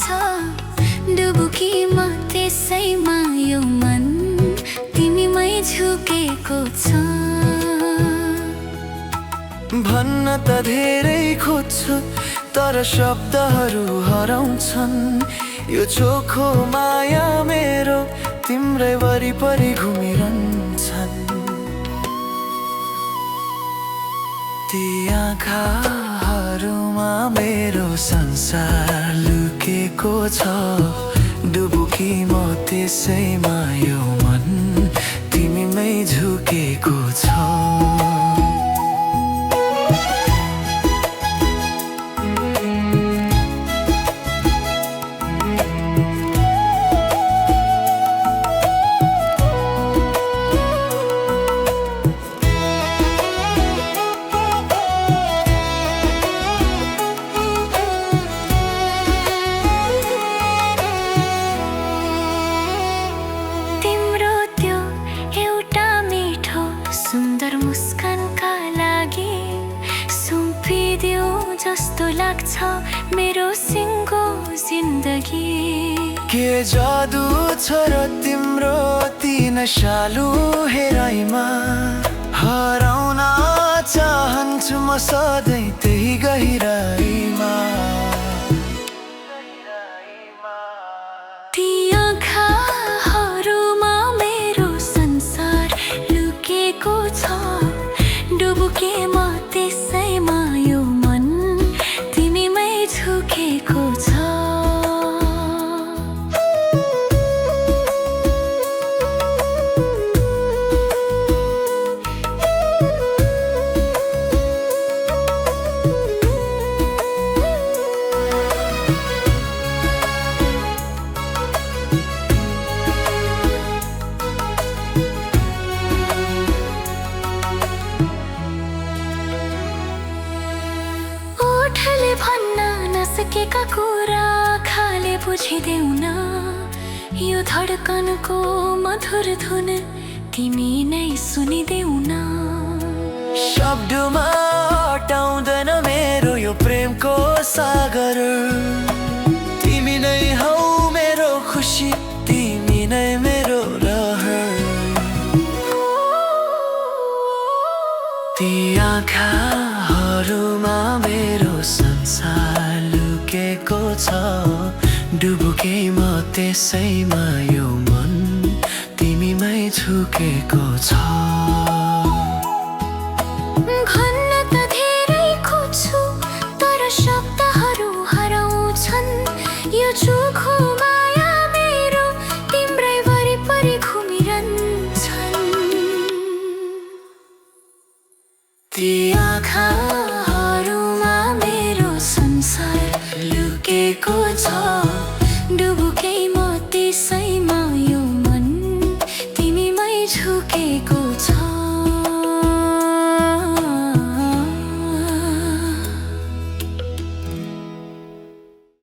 छ डुबुकीमा त्यसैमा यो मन तिमीमै झुकेको छ। भन्न त धेरै खोज्छु तर शब्दहरू हराउँछन्। यो चोखो माया मेरो तिम्रै वरिपरि घुमिरहन्छन्। ती आँखाहरूमा मेरो संसार लुकेको छ। डुबुकी म त्यसैमा यो मन तिमीमै झुकेको छ। सुन्दर मुस्कानका लागि सुम्पिदियो जस्तो लाग्छ मेरो सिङ्गो जिन्दगी। के जादु छ र तिम्रो ती नशालु हेराइमा। हराउन चाहन्छु म सधैँ त्यही गहिराइमा। ती आँखाहरूमा मेरो संसार लुकेको छ। डुबुकीमा त्यसैमा यो मन तिमीमै झुकेको छ। भन्न नसकेका कुरा आँखाले बुझिदेऊ न। यो धडकनको मधुर धुन तिमी नै सुनिदेऊ न। शब्दमा अटाउँदैन मेरो यो प्रेमको सागर। तिमी नै हौ मेरो खुसी, तिमी नै मेरो रहर। ती आँखाहरूमा मेरो संसार लुकेको छ। डुबुकीमा त्यसैमा यो मन तिमीमै झुकेको छ। भन्न त धेरै खोज्छु तर शब्दहरू हराउँछन्। यो चोखो माया मेरो तिम्रै वरिपरि घुमिरहन्छन्। ती आँखाहरूमा मेरो संसार लुकेको छ।